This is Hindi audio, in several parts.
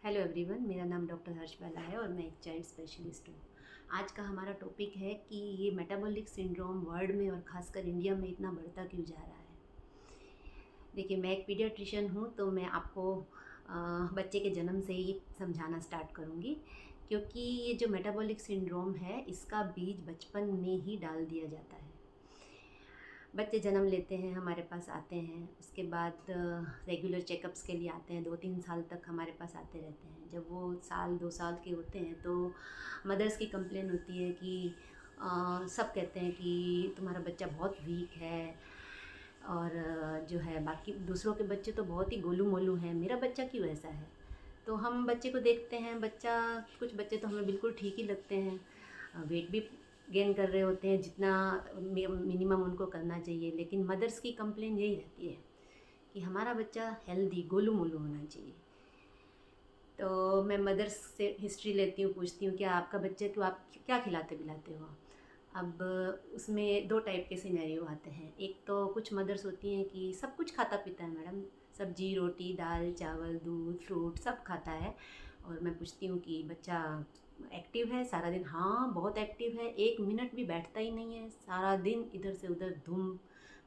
हेलो एवरीवन, मेरा नाम डॉक्टर हर्ष बाला है और मैं एक चाइल्ड स्पेशलिस्ट हूँ। आज का हमारा टॉपिक है कि ये मेटाबॉलिक सिंड्रोम वर्ल्ड में और ख़ासकर इंडिया में इतना बढ़ता क्यों जा रहा है। देखिए, मैं एक पीडियाट्रिशियन हूँ तो मैं आपको बच्चे के जन्म से ही समझाना स्टार्ट करूँगी, क्योंकि ये जो मेटाबॉलिक सिंड्रोम है इसका बीज बचपन में ही डाल दिया जाता है। बच्चे जन्म लेते हैं, हमारे पास आते हैं, उसके बाद रेगुलर चेकअप्स के लिए आते हैं, 2-3 साल तक हमारे पास आते रहते हैं। जब वो साल 2 साल के होते हैं तो मदर्स की कंप्लेन होती है कि सब कहते हैं कि तुम्हारा बच्चा बहुत वीक है और जो है बाकी दूसरों के बच्चे तो बहुत ही गोलू मोलू हैं, मेरा बच्चा क्यों ऐसा है। तो हम बच्चे को देखते हैं, कुछ बच्चे तो हमें बिल्कुल ठीक ही लगते हैं, वेट भी गेन कर रहे होते हैं जितना मिनिमम उनको करना चाहिए, लेकिन मदर्स की कंप्लेन यही रहती है कि हमारा बच्चा हेल्दी गोलू मोलू होना चाहिए। तो मैं मदर्स से हिस्ट्री लेती हूँ, पूछती हूँ कि आपका बच्चे को आप क्या खिलाते पिलाते हो। अब उसमें 2 टाइप के सिनेरियो आते हैं। एक तो कुछ मदर्स होती हैं कि सब कुछ खाता पीता है मैडम, सब्जी रोटी दाल चावल दूध फ्रूट सब खाता है, और मैं पूछती हूँ कि बच्चा एक्टिव है सारा दिन। हाँ, बहुत एक्टिव है, 1 मिनट भी बैठता ही नहीं है, सारा दिन इधर से उधर धूम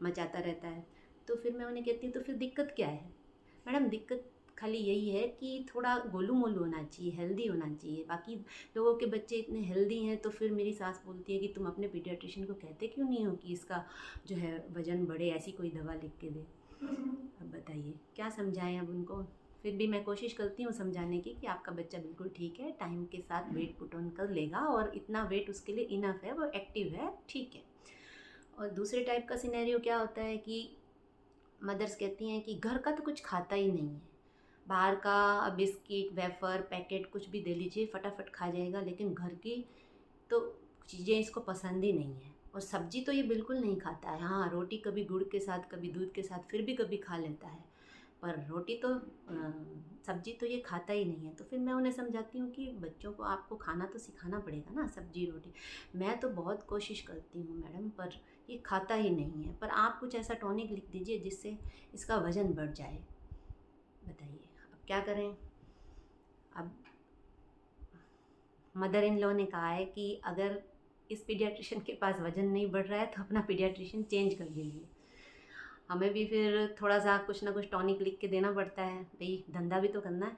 मचाता रहता है। तो फिर मैं उन्हें कहती हूँ तो फिर दिक्कत क्या है। मैडम दिक्कत खाली यही है कि थोड़ा गोलू मोलू होना चाहिए, हेल्दी होना चाहिए। बाकी लोगों के बच्चे इतने हेल्दी हैं। तो फिर मेरी सास बोलती है कि तुम अपने पीडियाट्रिशियन को कहते क्यों नहीं हो कि इसका जो है वज़न बढ़े, ऐसी कोई दवा लिख के दे। अब बताइए क्या समझाएं अब उनको। फिर भी मैं कोशिश करती हूँ समझाने की कि आपका बच्चा बिल्कुल ठीक है, टाइम के साथ वेट पुट ऑन कर लेगा और इतना वेट उसके लिए इनफ है, वो एक्टिव है, ठीक है। और दूसरे टाइप का सिनेरियो क्या होता है कि मदर्स कहती हैं कि घर का तो कुछ खाता ही नहीं है, बाहर का बिस्किट वेफ़र पैकेट कुछ भी दे लीजिए फटाफट खा जाएगा, लेकिन घर की तो चीज़ें इसको पसंद ही नहीं है। और सब्ज़ी तो ये बिल्कुल नहीं खाता है। हाँ, रोटी कभी गुड़ के साथ कभी दूध के साथ फिर भी कभी खा लेता है, पर रोटी तो सब्ज़ी तो ये खाता ही नहीं है। तो फिर मैं उन्हें समझाती हूँ कि बच्चों को आपको खाना तो सिखाना पड़ेगा ना, सब्ज़ी रोटी। मैं तो बहुत कोशिश करती हूँ मैडम, पर ये खाता ही नहीं है। पर आप कुछ ऐसा टॉनिक लिख दीजिए जिससे इसका वज़न बढ़ जाए। बताइए अब क्या करें। अब मदर इन लॉ ने कहा है कि अगर इस पीडियाट्रिशियन के पास वज़न नहीं बढ़ रहा है तो अपना पीडियाट्रिशियन चेंज कर लीजिए। हमें भी फिर थोड़ा-सा कुछ ना कुछ टॉनिक लिख के देना पड़ता है, भई धंधा भी तो करना है।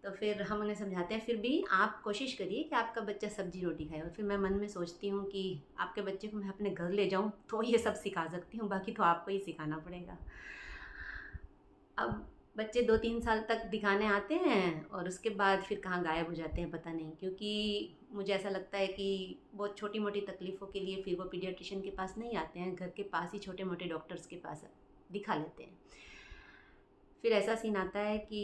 तो फिर हम उन्हें समझाते हैं फिर भी आप कोशिश करिए कि आपका बच्चा सब्ज़ी रोटी खाए। और फिर मैं मन में सोचती हूँ कि आपके बच्चे को मैं अपने घर ले जाऊँ तो ये सब सिखा सकती हूँ, बाकी तो आपको ही सिखाना पड़ेगा। अब बच्चे 2-3 साल तक दिखाने आते हैं और उसके बाद फिर कहाँ गायब हो जाते हैं पता नहीं, क्योंकि मुझे ऐसा लगता है कि बहुत छोटी-मोटी तकलीफ़ों के लिए फिर वो पीडियाट्रिशियन के पास नहीं आते हैं, घर के पास ही छोटे-मोटे डॉक्टर्स के पास दिखा लेते हैं। फिर ऐसा सीन आता है कि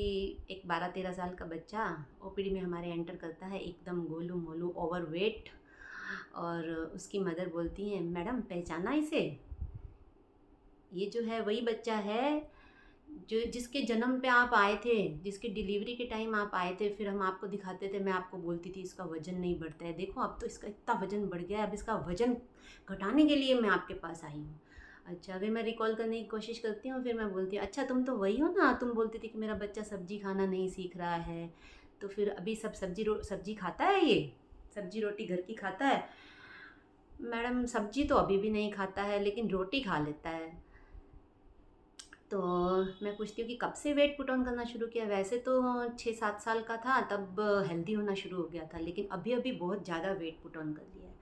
एक 12-13 साल का बच्चा ओपीडी में हमारे एंटर करता है, एकदम गोलू-मोलू ओवरवेट, और उसकी मदर बोलती हैं, "मैडम पहचाना इसे? ये जो है वही बच्चा है जो जिसके जन्म पे आप आए थे, जिसकी डिलीवरी के टाइम आप आए थे, फिर हम आपको दिखाते थे, मैं आपको बोलती थी इसका वज़न नहीं बढ़ता है, देखो अब तो इसका इतना वज़न बढ़ गया है, अब इसका वज़न घटाने के लिए मैं आपके पास आई हूँ।" अच्छा, फिर मैं रिकॉल करने की कोशिश करती हूँ, फिर मैं बोलती हूँ, "अच्छा तुम तो वही हो ना, तुम बोलती थी कि मेरा बच्चा सब्ज़ी खाना नहीं सीख रहा है, तो फिर अभी सब सब्ज़ी खाता है ये? सब्ज़ी रोटी घर की खाता है?" मैडम सब्ज़ी तो अभी भी नहीं खाता है, लेकिन रोटी खा लेता है। तो मैं पूछती हूँ कि कब से वेट पुट ऑन करना शुरू किया? वैसे तो 6-7 साल का था तब हेल्दी होना शुरू हो गया था, लेकिन अभी-अभी बहुत ज़्यादा वेट पुट ऑन कर लिया है।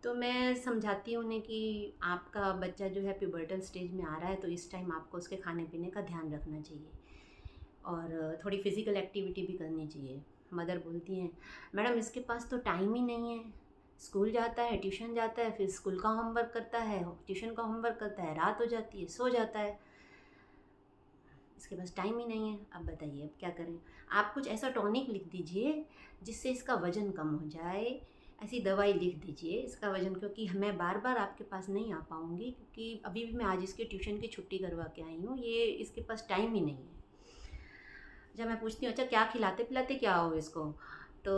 तो मैं समझाती हूँ उन्हें कि आपका बच्चा जो है प्यूबर्टल स्टेज में आ रहा है, तो इस टाइम आपको उसके खाने-पीने का ध्यान रखना चाहिए और थोड़ी फ़िज़िकल एक्टिविटी भी करनी चाहिए। मदर बोलती हैं, "मैडम इसके पास तो टाइम ही नहीं है। स्कूल जाता है, ट्यूशन जाता है, फिर स्कूल का होमवर्क करता है, ट्यूशन का होमवर्क करता है, रात हो जाती है, सो जाता है। इसके पास टाइम ही नहीं है। अब बताइए अब क्या करें? आप कुछ ऐसा टॉनिक लिख दीजिए जिससे इसका वज़न कम हो जाए, ऐसी दवाई लिख दीजिए इसका वज़न, क्योंकि मैं बार-बार आपके पास नहीं आ पाऊँगी, क्योंकि अभी भी मैं आज इसके ट्यूशन की छुट्टी करवा के आई हूँ, ये इसके पास टाइम ही नहीं है। जब मैं पूछती हूँ अच्छा क्या खिलाते-पिलाते क्या हो इसको? तो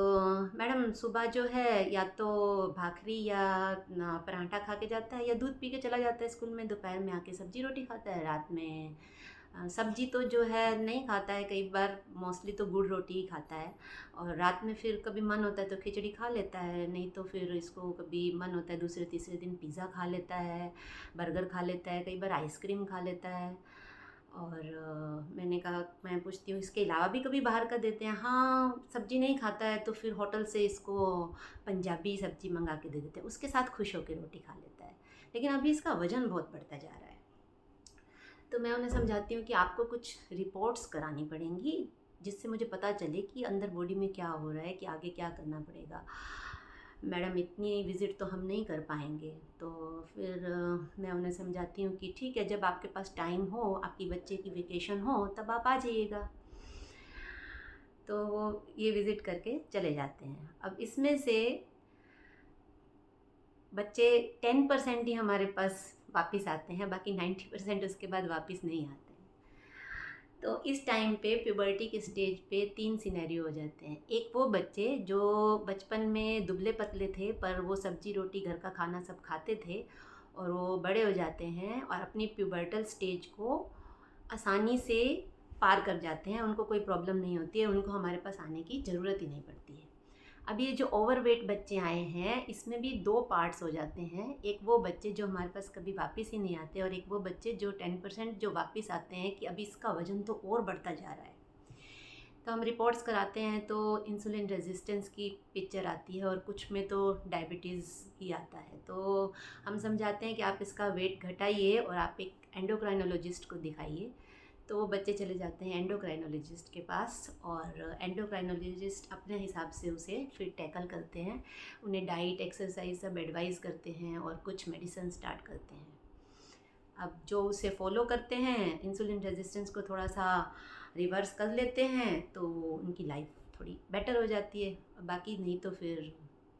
मैडम सुबह जो है या तो भाखरी या पराठा खा के जाता है या दूध पी के चला जाता है स्कूल में, दोपहर में आके सब्ज़ी रोटी खाता है, रात में सब्जी तो जो है नहीं खाता है, कई बार मोस्टली तो गुड़ रोटी ही खाता है। और रात में फिर कभी मन होता है तो खिचड़ी खा लेता है, नहीं तो फिर इसको कभी मन होता है दूसरे तीसरे दिन पिज़्ज़ा खा लेता है, बर्गर खा लेता है, कई बार आइसक्रीम खा लेता है। और मैंने कहा, मैं पूछती हूँ इसके अलावा भी कभी बाहर का देते हैं? हाँ, सब्जी नहीं खाता है तो फिर होटल से इसको पंजाबी सब्जी मंगा के दे देते हैं, उसके साथ खुश होकर रोटी खा लेता है। लेकिन अभी इसका वज़न बहुत बढ़ता जा रहा है। तो मैं उन्हें समझाती हूँ कि आपको कुछ रिपोर्ट्स करानी पड़ेंगी, जिससे मुझे पता चले कि अंदर बॉडी में क्या हो रहा है, कि आगे क्या करना पड़ेगा। मैडम, इतनी विज़िट तो हम नहीं कर पाएंगे। तो फिर मैं उन्हें समझाती हूँ कि ठीक है, जब आपके पास टाइम हो, आपकी बच्चे की वेकेशन हो, तब आप आ जाइएगा। तो वो ये विज़िट करके चले जाते हैं। अब इसमें से बच्चे 10% ही हमारे पास वापस आते हैं, बाकी 90% उसके बाद वापस नहीं आते हैं। तो इस टाइम पे प्यूबर्टी के स्टेज पे 3 सिनेरियो हो जाते हैं। एक वो बच्चे जो बचपन में दुबले पतले थे, पर वो सब्जी रोटी घर का खाना सब खाते थे, और वो बड़े हो जाते हैं और अपनी प्यूबर्टल स्टेज को आसानी से पार कर जाते हैं, उनको कोई प्रॉब्लम नहीं होती है, उनको हमारे पास आने की ज़रूरत ही नहीं पड़ती है। अब ये जो ओवरवेट बच्चे आए हैं, इसमें भी 2 पार्ट्स हो जाते हैं। एक वो बच्चे जो हमारे पास कभी वापस ही नहीं आते, और एक वो बच्चे जो 10% जो वापस आते हैं कि अभी इसका वज़न तो और बढ़ता जा रहा है। तो हम रिपोर्ट्स कराते हैं तो इंसुलिन रेजिस्टेंस की पिक्चर आती है, और कुछ में तो डायबिटीज़ ही आता है। तो हम समझाते हैं कि आप इसका वेट घटाइए और आप एक एंडोक्राइनोलॉजिस्ट को दिखाइए। तो वो बच्चे चले जाते हैं एंडोक्राइनोलॉजिस्ट के पास, और एंडोक्राइनोलॉजिस्ट अपने हिसाब से उसे फिर टैकल करते हैं, उन्हें डाइट एक्सरसाइज सब एडवाइस करते हैं और कुछ मेडिसिन स्टार्ट करते हैं। अब जो उसे फॉलो करते हैं, इंसुलिन रेजिस्टेंस को थोड़ा सा रिवर्स कर लेते हैं, तो उनकी लाइफ थोड़ी बेटर हो जाती है। बाकी नहीं तो फिर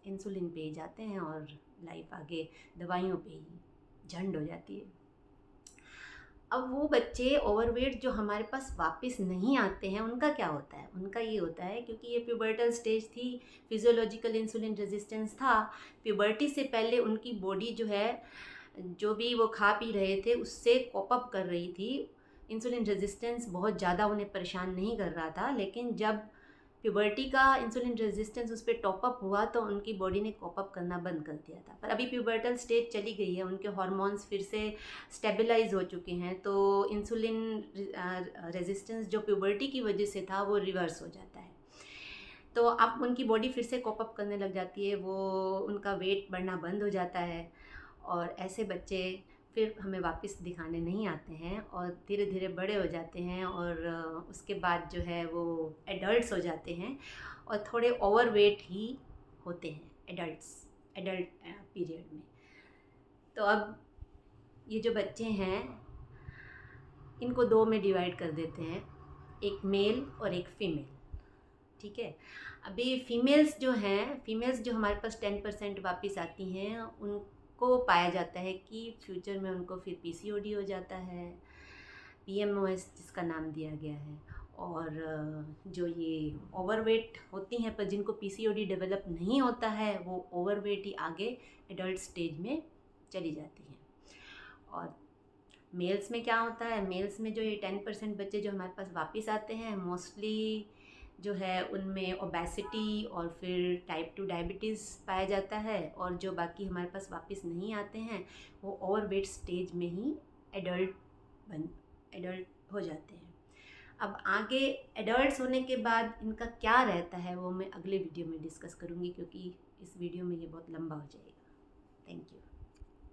इंसुलिन पे ही जाते हैं और लाइफ आगे दवाइयों पे ही झंड हो जाती है। अब वो बच्चे ओवरवेट जो हमारे पास वापस नहीं आते हैं, उनका क्या होता है? उनका ये होता है, क्योंकि ये प्यूबर्टल स्टेज थी, फिजियोलॉजिकल इंसुलिन रेजिस्टेंस था, प्यूबर्टी से पहले उनकी बॉडी जो है, जो भी वो खा पी रहे थे उससे कॉप अप कर रही थी। इंसुलिन रेजिस्टेंस बहुत ज़्यादा उन्हें परेशान नहीं कर रहा था, लेकिन जब प्यूबर्टी का इंसुलिन रेजिस्टेंस उस पर टॉप अप हुआ तो उनकी बॉडी ने कॉप अप करना बंद कर दिया था। पर अभी प्यूबर्टल स्टेज चली गई है, उनके हार्मोन्स फिर से स्टेबलाइज हो चुके हैं, तो इंसुलिन रेजिस्टेंस जो प्यूबर्टी की वजह से था वो रिवर्स हो जाता है। तो अब उनकी बॉडी फिर से कॉप अप करने लग जाती है, वो उनका वेट बढ़ना बंद हो जाता है, और ऐसे बच्चे फिर हमें वापस दिखाने नहीं आते हैं और धीरे धीरे बड़े हो जाते हैं, और उसके बाद जो है वो एडल्ट्स हो जाते हैं और थोड़े ओवरवेट ही होते हैं एडल्ट पीरियड में। तो अब ये जो बच्चे हैं, इनको 2 में डिवाइड कर देते हैं, एक मेल और एक फीमेल। ठीक है, अभी फीमेल्स जो हमारे पास 10% वापस आती हैं, उनको पाया जाता है कि फ्यूचर में उनको फिर पीसीओडी हो जाता है, पीएमओएस जिसका नाम दिया गया है। और जो ये ओवरवेट होती हैं पर जिनको पीसीओडी डेवलप नहीं होता है, वो ओवरवेट ही आगे एडल्ट स्टेज में चली जाती हैं। और मेल्स में क्या होता है? मेल्स में जो ये 10% बच्चे जो हमारे पास वापस आते हैं, मोस्टली जो है उनमें ओबेसिटी और फिर टाइप 2 डायबिटीज़ पाया जाता है, और जो बाकी हमारे पास वापस नहीं आते हैं वो ओवरवेट स्टेज में ही एडल्ट हो जाते हैं। अब आगे एडल्ट्स होने के बाद इनका क्या रहता है वो मैं अगले वीडियो में डिस्कस करूँगी, क्योंकि इस वीडियो में ये बहुत लंबा हो जाएगा। Thank you.